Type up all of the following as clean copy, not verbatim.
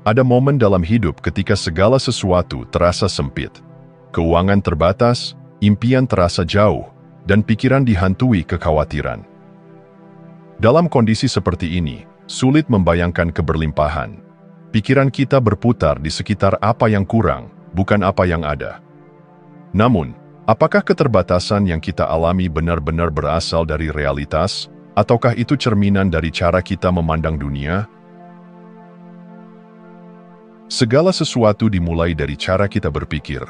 Ada momen dalam hidup ketika segala sesuatu terasa sempit. Keuangan terbatas, impian terasa jauh, dan pikiran dihantui kekhawatiran. Dalam kondisi seperti ini, sulit membayangkan keberlimpahan. Pikiran kita berputar di sekitar apa yang kurang, bukan apa yang ada. Namun, apakah keterbatasan yang kita alami benar-benar berasal dari realitas, ataukah itu cerminan dari cara kita memandang dunia? Segala sesuatu dimulai dari cara kita berpikir.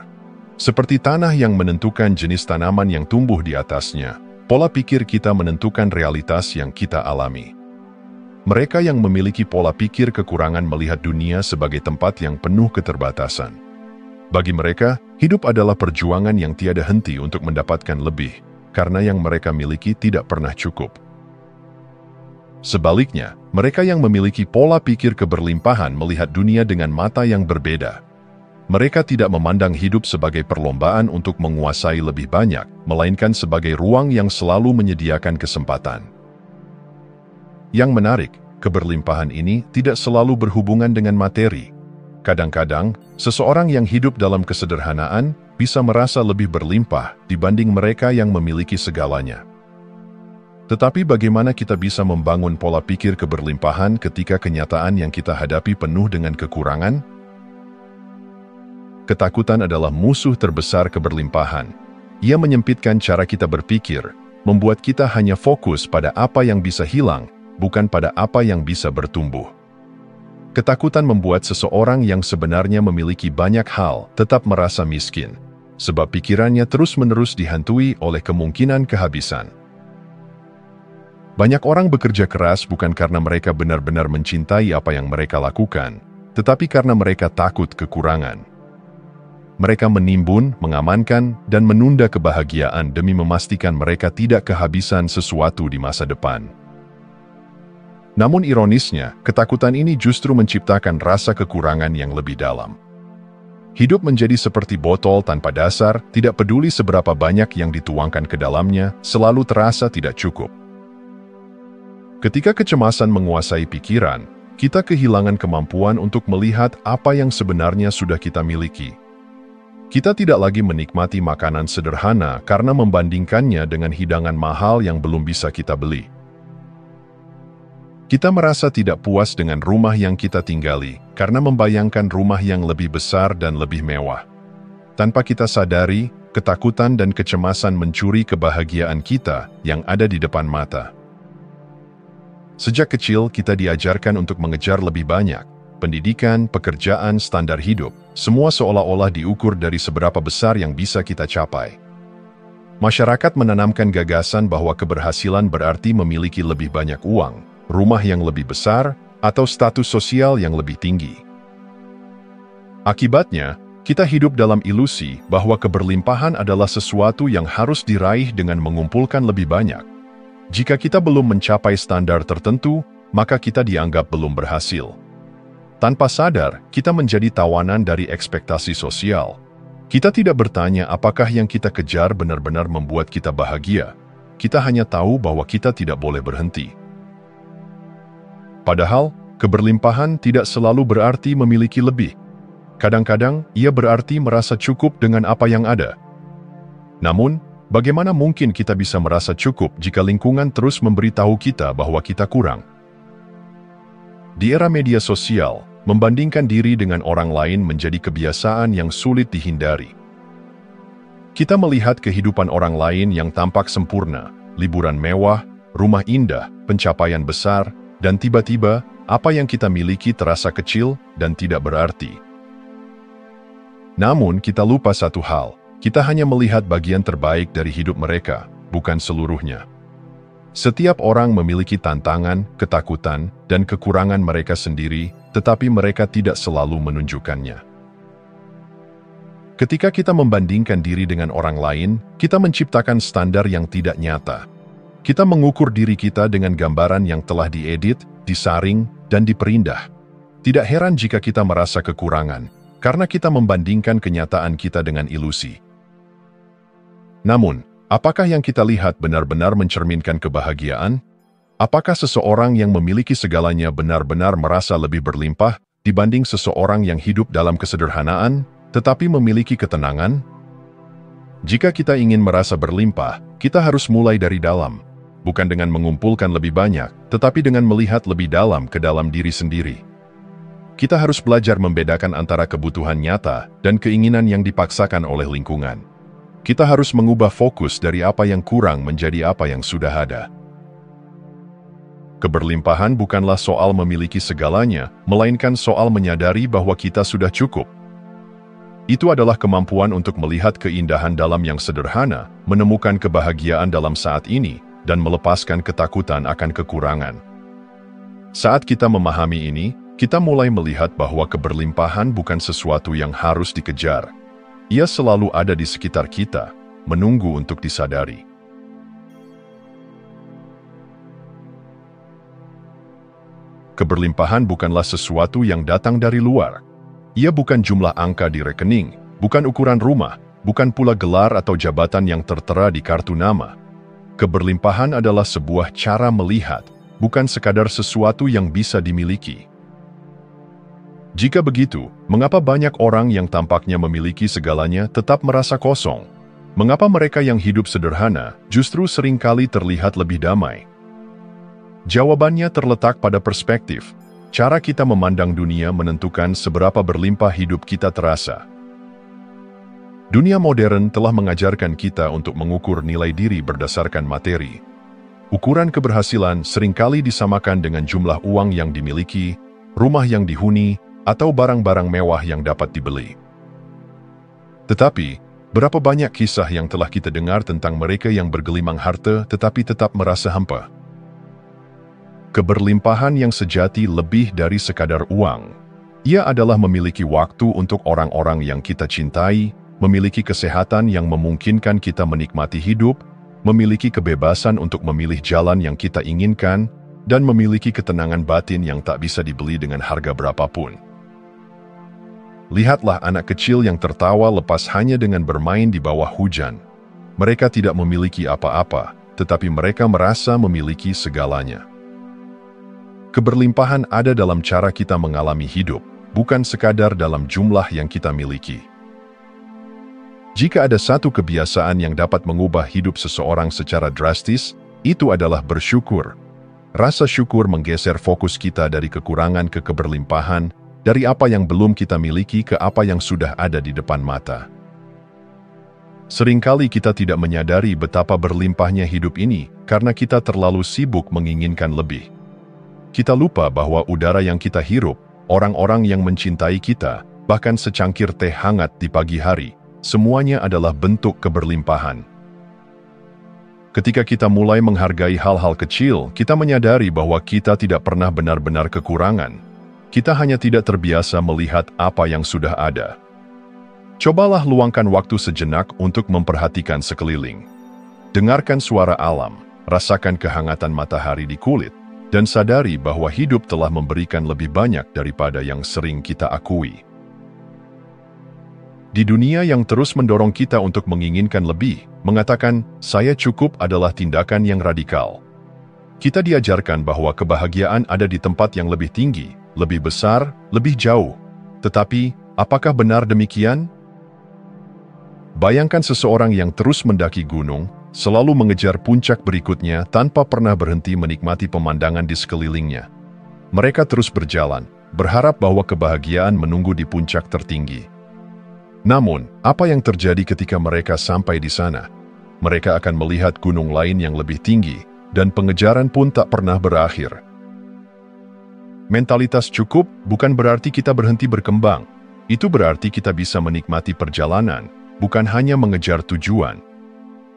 Seperti tanah yang menentukan jenis tanaman yang tumbuh di atasnya, pola pikir kita menentukan realitas yang kita alami. Mereka yang memiliki pola pikir kekurangan melihat dunia sebagai tempat yang penuh keterbatasan. Bagi mereka, hidup adalah perjuangan yang tiada henti untuk mendapatkan lebih, karena yang mereka miliki tidak pernah cukup. Sebaliknya, mereka yang memiliki pola pikir keberlimpahan melihat dunia dengan mata yang berbeda. Mereka tidak memandang hidup sebagai perlombaan untuk menguasai lebih banyak, melainkan sebagai ruang yang selalu menyediakan kesempatan. Yang menarik, keberlimpahan ini tidak selalu berhubungan dengan materi. Kadang-kadang, seseorang yang hidup dalam kesederhanaan bisa merasa lebih berlimpah dibanding mereka yang memiliki segalanya. Tetapi bagaimana kita bisa membangun pola pikir keberlimpahan ketika kenyataan yang kita hadapi penuh dengan kekurangan? Ketakutan adalah musuh terbesar keberlimpahan. Ia menyempitkan cara kita berpikir, membuat kita hanya fokus pada apa yang bisa hilang, bukan pada apa yang bisa bertumbuh. Ketakutan membuat seseorang yang sebenarnya memiliki banyak hal tetap merasa miskin, sebab pikirannya terus-menerus dihantui oleh kemungkinan kehabisan. Banyak orang bekerja keras bukan karena mereka benar-benar mencintai apa yang mereka lakukan, tetapi karena mereka takut kekurangan. Mereka menimbun, mengamankan, dan menunda kebahagiaan demi memastikan mereka tidak kehabisan sesuatu di masa depan. Namun ironisnya, ketakutan ini justru menciptakan rasa kekurangan yang lebih dalam. Hidup menjadi seperti botol tanpa dasar, tidak peduli seberapa banyak yang dituangkan ke dalamnya, selalu terasa tidak cukup. Ketika kecemasan menguasai pikiran, kita kehilangan kemampuan untuk melihat apa yang sebenarnya sudah kita miliki. Kita tidak lagi menikmati makanan sederhana karena membandingkannya dengan hidangan mahal yang belum bisa kita beli. Kita merasa tidak puas dengan rumah yang kita tinggali karena membayangkan rumah yang lebih besar dan lebih mewah. Tanpa kita sadari, ketakutan dan kecemasan mencuri kebahagiaan kita yang ada di depan mata. Sejak kecil kita diajarkan untuk mengejar lebih banyak. Pendidikan, pekerjaan, standar hidup, semua seolah-olah diukur dari seberapa besar yang bisa kita capai. Masyarakat menanamkan gagasan bahwa keberhasilan berarti memiliki lebih banyak uang, rumah yang lebih besar, atau status sosial yang lebih tinggi. Akibatnya, kita hidup dalam ilusi bahwa keberlimpahan adalah sesuatu yang harus diraih dengan mengumpulkan lebih banyak. Jika kita belum mencapai standar tertentu, maka kita dianggap belum berhasil. Tanpa sadar, kita menjadi tawanan dari ekspektasi sosial. Kita tidak bertanya apakah yang kita kejar benar-benar membuat kita bahagia. Kita hanya tahu bahwa kita tidak boleh berhenti. Padahal, keberlimpahan tidak selalu berarti memiliki lebih. Kadang-kadang, ia berarti merasa cukup dengan apa yang ada. Namun, bagaimana mungkin kita bisa merasa cukup jika lingkungan terus memberitahu kita bahwa kita kurang? Di era media sosial, membandingkan diri dengan orang lain menjadi kebiasaan yang sulit dihindari. Kita melihat kehidupan orang lain yang tampak sempurna, liburan mewah, rumah indah, pencapaian besar, dan tiba-tiba, apa yang kita miliki terasa kecil dan tidak berarti. Namun, kita lupa satu hal. Kita hanya melihat bagian terbaik dari hidup mereka, bukan seluruhnya. Setiap orang memiliki tantangan, ketakutan, dan kekurangan mereka sendiri, tetapi mereka tidak selalu menunjukkannya. Ketika kita membandingkan diri dengan orang lain, kita menciptakan standar yang tidak nyata. Kita mengukur diri kita dengan gambaran yang telah diedit, disaring, dan diperindah. Tidak heran jika kita merasa kekurangan, karena kita membandingkan kenyataan kita dengan ilusi. Namun, apakah yang kita lihat benar-benar mencerminkan kebahagiaan? Apakah seseorang yang memiliki segalanya benar-benar merasa lebih berlimpah, dibanding seseorang yang hidup dalam kesederhanaan, tetapi memiliki ketenangan? Jika kita ingin merasa berlimpah, kita harus mulai dari dalam, bukan dengan mengumpulkan lebih banyak, tetapi dengan melihat lebih dalam ke dalam diri sendiri. Kita harus belajar membedakan antara kebutuhan nyata dan keinginan yang dipaksakan oleh lingkungan. Kita harus mengubah fokus dari apa yang kurang menjadi apa yang sudah ada. Keberlimpahan bukanlah soal memiliki segalanya, melainkan soal menyadari bahwa kita sudah cukup. Itu adalah kemampuan untuk melihat keindahan dalam yang sederhana, menemukan kebahagiaan dalam saat ini, dan melepaskan ketakutan akan kekurangan. Saat kita memahami ini, kita mulai melihat bahwa keberlimpahan bukan sesuatu yang harus dikejar. Ia selalu ada di sekitar kita, menunggu untuk disadari. Keberlimpahan bukanlah sesuatu yang datang dari luar. Ia bukan jumlah angka di rekening, bukan ukuran rumah, bukan pula gelar atau jabatan yang tertera di kartu nama. Keberlimpahan adalah sebuah cara melihat, bukan sekadar sesuatu yang bisa dimiliki. Jika begitu, mengapa banyak orang yang tampaknya memiliki segalanya tetap merasa kosong? Mengapa mereka yang hidup sederhana justru seringkali terlihat lebih damai? Jawabannya terletak pada perspektif. Cara kita memandang dunia menentukan seberapa berlimpah hidup kita terasa. Dunia modern telah mengajarkan kita untuk mengukur nilai diri berdasarkan materi. Ukuran keberhasilan seringkali disamakan dengan jumlah uang yang dimiliki, rumah yang dihuni, atau barang-barang mewah yang dapat dibeli. Tetapi, berapa banyak kisah yang telah kita dengar tentang mereka yang bergelimang harta tetapi tetap merasa hampa? Keberlimpahan yang sejati lebih dari sekadar uang. Ia adalah memiliki waktu untuk orang-orang yang kita cintai, memiliki kesehatan yang memungkinkan kita menikmati hidup, memiliki kebebasan untuk memilih jalan yang kita inginkan, dan memiliki ketenangan batin yang tak bisa dibeli dengan harga berapapun. Lihatlah anak kecil yang tertawa lepas hanya dengan bermain di bawah hujan. Mereka tidak memiliki apa-apa, tetapi mereka merasa memiliki segalanya. Keberlimpahan ada dalam cara kita mengalami hidup, bukan sekadar dalam jumlah yang kita miliki. Jika ada satu kebiasaan yang dapat mengubah hidup seseorang secara drastis, itu adalah bersyukur. Rasa syukur menggeser fokus kita dari kekurangan ke keberlimpahan, dari apa yang belum kita miliki ke apa yang sudah ada di depan mata. Seringkali kita tidak menyadari betapa berlimpahnya hidup ini karena kita terlalu sibuk menginginkan lebih. Kita lupa bahwa udara yang kita hirup, orang-orang yang mencintai kita, bahkan secangkir teh hangat di pagi hari, semuanya adalah bentuk keberlimpahan. Ketika kita mulai menghargai hal-hal kecil, kita menyadari bahwa kita tidak pernah benar-benar kekurangan. Kita hanya tidak terbiasa melihat apa yang sudah ada. Cobalah luangkan waktu sejenak untuk memperhatikan sekeliling. Dengarkan suara alam, rasakan kehangatan matahari di kulit, dan sadari bahwa hidup telah memberikan lebih banyak daripada yang sering kita akui. Di dunia yang terus mendorong kita untuk menginginkan lebih, mengatakan, "Saya cukup" adalah tindakan yang radikal. Kita diajarkan bahwa kebahagiaan ada di tempat yang lebih tinggi, lebih besar, lebih jauh. Tetapi, apakah benar demikian? Bayangkan seseorang yang terus mendaki gunung, selalu mengejar puncak berikutnya tanpa pernah berhenti menikmati pemandangan di sekelilingnya. Mereka terus berjalan, berharap bahwa kebahagiaan menunggu di puncak tertinggi. Namun, apa yang terjadi ketika mereka sampai di sana? Mereka akan melihat gunung lain yang lebih tinggi, dan pengejaran pun tak pernah berakhir. Mentalitas cukup bukan berarti kita berhenti berkembang. Itu berarti kita bisa menikmati perjalanan, bukan hanya mengejar tujuan.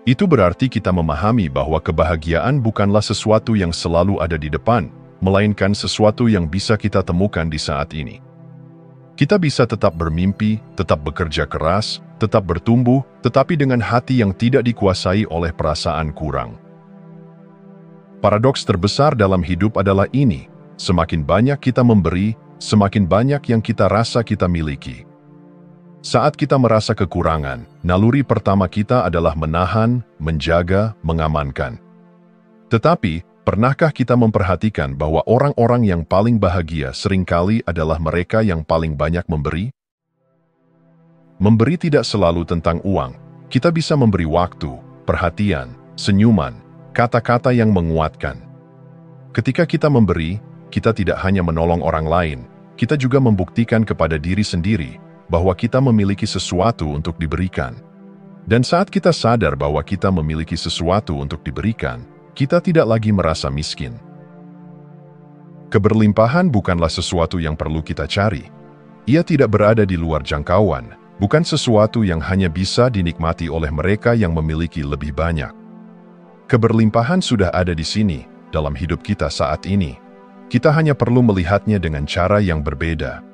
Itu berarti kita memahami bahwa kebahagiaan bukanlah sesuatu yang selalu ada di depan, melainkan sesuatu yang bisa kita temukan di saat ini. Kita bisa tetap bermimpi, tetap bekerja keras, tetap bertumbuh, tetapi dengan hati yang tidak dikuasai oleh perasaan kurang. Paradoks terbesar dalam hidup adalah ini. Semakin banyak kita memberi, semakin banyak yang kita rasa kita miliki. Saat kita merasa kekurangan, naluri pertama kita adalah menahan, menjaga, mengamankan. Tetapi, Pernahkah kita memperhatikan bahwa orang-orang yang paling bahagia seringkali adalah mereka yang paling banyak memberi? Memberi tidak selalu tentang uang. Kita bisa memberi waktu, perhatian, senyuman, kata-kata yang menguatkan. Ketika kita memberi, kita tidak hanya menolong orang lain, kita juga membuktikan kepada diri sendiri bahwa kita memiliki sesuatu untuk diberikan. Dan saat kita sadar bahwa kita memiliki sesuatu untuk diberikan, kita tidak lagi merasa miskin. Keberlimpahan bukanlah sesuatu yang perlu kita cari. Ia tidak berada di luar jangkauan, bukan sesuatu yang hanya bisa dinikmati oleh mereka yang memiliki lebih banyak. Keberlimpahan sudah ada di sini, dalam hidup kita saat ini. Kita hanya perlu melihatnya dengan cara yang berbeda.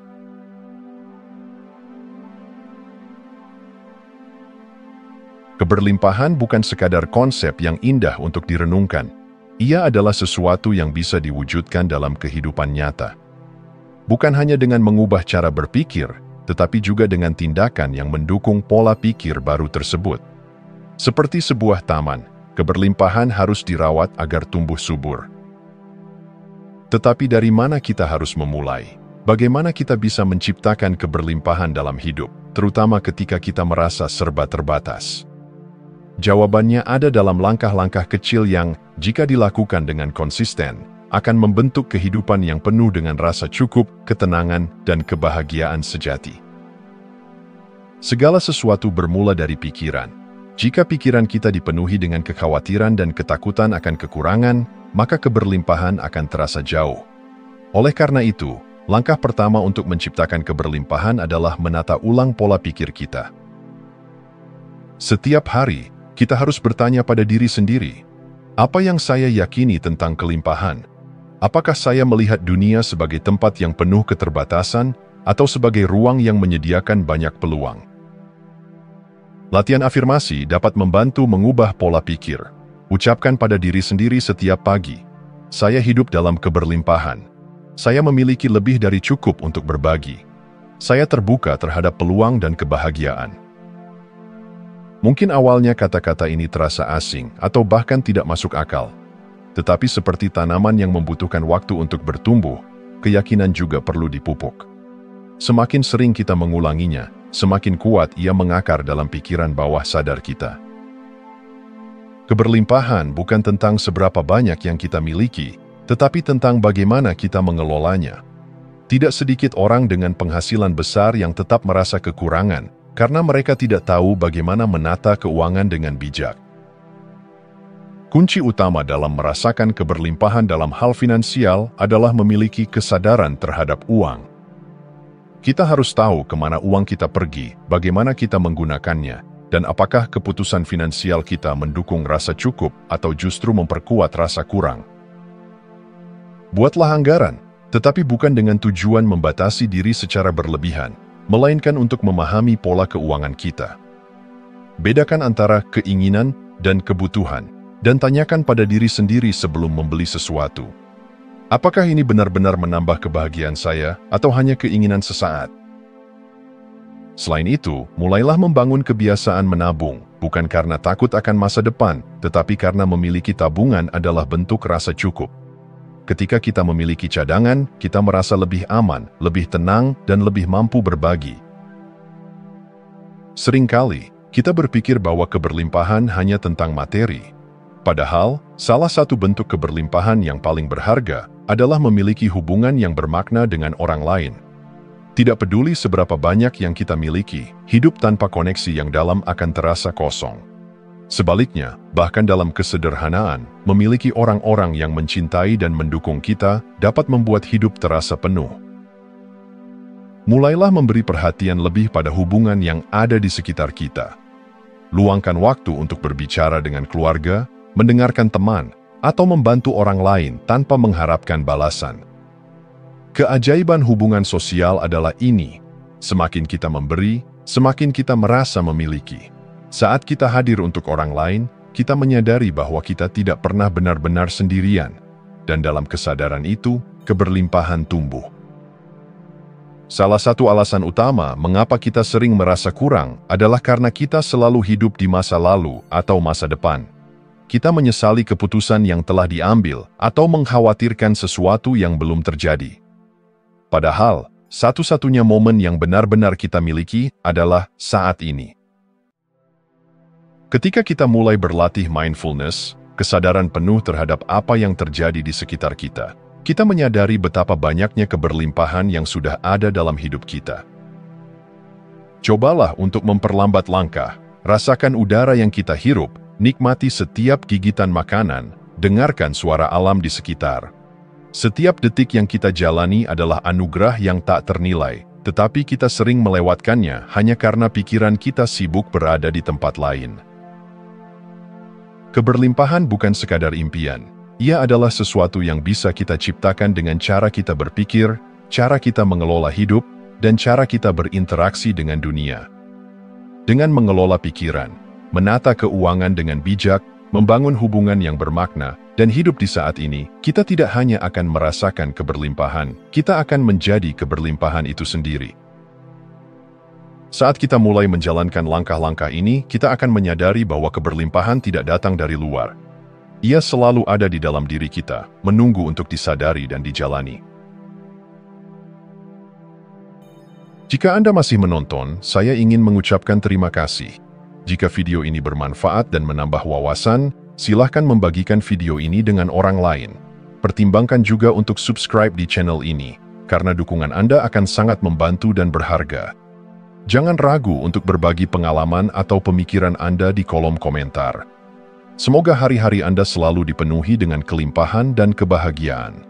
Keberlimpahan bukan sekadar konsep yang indah untuk direnungkan. Ia adalah sesuatu yang bisa diwujudkan dalam kehidupan nyata. Bukan hanya dengan mengubah cara berpikir, tetapi juga dengan tindakan yang mendukung pola pikir baru tersebut. Seperti sebuah taman, keberlimpahan harus dirawat agar tumbuh subur. Tetapi dari mana kita harus memulai? Bagaimana kita bisa menciptakan keberlimpahan dalam hidup, terutama ketika kita merasa serba terbatas? Jawabannya ada dalam langkah-langkah kecil yang, jika dilakukan dengan konsisten, akan membentuk kehidupan yang penuh dengan rasa cukup, ketenangan, dan kebahagiaan sejati. Segala sesuatu bermula dari pikiran. Jika pikiran kita dipenuhi dengan kekhawatiran dan ketakutan akan kekurangan, maka keberlimpahan akan terasa jauh. Oleh karena itu, langkah pertama untuk menciptakan keberlimpahan adalah menata ulang pola pikir kita. Setiap hari, kita harus bertanya pada diri sendiri, apa yang saya yakini tentang kelimpahan? Apakah saya melihat dunia sebagai tempat yang penuh keterbatasan atau sebagai ruang yang menyediakan banyak peluang? Latihan afirmasi dapat membantu mengubah pola pikir. Ucapkan pada diri sendiri setiap pagi, saya hidup dalam keberlimpahan. Saya memiliki lebih dari cukup untuk berbagi. Saya terbuka terhadap peluang dan kebahagiaan. Mungkin awalnya kata-kata ini terasa asing atau bahkan tidak masuk akal. Tetapi seperti tanaman yang membutuhkan waktu untuk bertumbuh, keyakinan juga perlu dipupuk. Semakin sering kita mengulanginya, semakin kuat ia mengakar dalam pikiran bawah sadar kita. Keberlimpahan bukan tentang seberapa banyak yang kita miliki, tetapi tentang bagaimana kita mengelolanya. Tidak sedikit orang dengan penghasilan besar yang tetap merasa kekurangan, karena mereka tidak tahu bagaimana menata keuangan dengan bijak. Kunci utama dalam merasakan keberlimpahan dalam hal finansial adalah memiliki kesadaran terhadap uang. Kita harus tahu kemana uang kita pergi, bagaimana kita menggunakannya, dan apakah keputusan finansial kita mendukung rasa cukup atau justru memperkuat rasa kurang. Buatlah anggaran, tetapi bukan dengan tujuan membatasi diri secara berlebihan, melainkan untuk memahami pola keuangan kita. Bedakan antara keinginan dan kebutuhan, dan tanyakan pada diri sendiri sebelum membeli sesuatu. Apakah ini benar-benar menambah kebahagiaan saya, atau hanya keinginan sesaat? Selain itu, mulailah membangun kebiasaan menabung, bukan karena takut akan masa depan, tetapi karena memiliki tabungan adalah bentuk rasa cukup. Ketika kita memiliki cadangan, kita merasa lebih aman, lebih tenang, dan lebih mampu berbagi. Seringkali, kita berpikir bahwa keberlimpahan hanya tentang materi. Padahal, salah satu bentuk keberlimpahan yang paling berharga adalah memiliki hubungan yang bermakna dengan orang lain. Tidak peduli seberapa banyak yang kita miliki, hidup tanpa koneksi yang dalam akan terasa kosong. Sebaliknya, bahkan dalam kesederhanaan, memiliki orang-orang yang mencintai dan mendukung kita dapat membuat hidup terasa penuh. Mulailah memberi perhatian lebih pada hubungan yang ada di sekitar kita. Luangkan waktu untuk berbicara dengan keluarga, mendengarkan teman, atau membantu orang lain tanpa mengharapkan balasan. Keajaiban hubungan sosial adalah ini. Semakin kita memberi, semakin kita merasa memiliki. Saat kita hadir untuk orang lain, kita menyadari bahwa kita tidak pernah benar-benar sendirian, dan dalam kesadaran itu, keberlimpahan tumbuh. Salah satu alasan utama mengapa kita sering merasa kurang adalah karena kita selalu hidup di masa lalu atau masa depan. kita menyesali keputusan yang telah diambil atau mengkhawatirkan sesuatu yang belum terjadi. Padahal, satu-satunya momen yang benar-benar kita miliki adalah saat ini. Ketika kita mulai berlatih mindfulness, kesadaran penuh terhadap apa yang terjadi di sekitar kita, kita menyadari betapa banyaknya keberlimpahan yang sudah ada dalam hidup kita. Cobalah untuk memperlambat langkah, rasakan udara yang kita hirup, nikmati setiap gigitan makanan, dengarkan suara alam di sekitar. Setiap detik yang kita jalani adalah anugerah yang tak ternilai, tetapi kita sering melewatkannya hanya karena pikiran kita sibuk berada di tempat lain. Keberlimpahan bukan sekadar impian. Ia adalah sesuatu yang bisa kita ciptakan dengan cara kita berpikir, cara kita mengelola hidup, dan cara kita berinteraksi dengan dunia. Dengan mengelola pikiran, menata keuangan dengan bijak, membangun hubungan yang bermakna, dan hidup di saat ini, kita tidak hanya akan merasakan keberlimpahan, kita akan menjadi keberlimpahan itu sendiri. Saat kita mulai menjalankan langkah-langkah ini, kita akan menyadari bahwa keberlimpahan tidak datang dari luar. Ia selalu ada di dalam diri kita, menunggu untuk disadari dan dijalani. Jika Anda masih menonton, saya ingin mengucapkan terima kasih. Jika video ini bermanfaat dan menambah wawasan, silahkan membagikan video ini dengan orang lain. Pertimbangkan juga untuk subscribe di channel ini, karena dukungan Anda akan sangat membantu dan berharga. Jangan ragu untuk berbagi pengalaman atau pemikiran Anda di kolom komentar. Semoga hari-hari Anda selalu dipenuhi dengan kelimpahan dan kebahagiaan.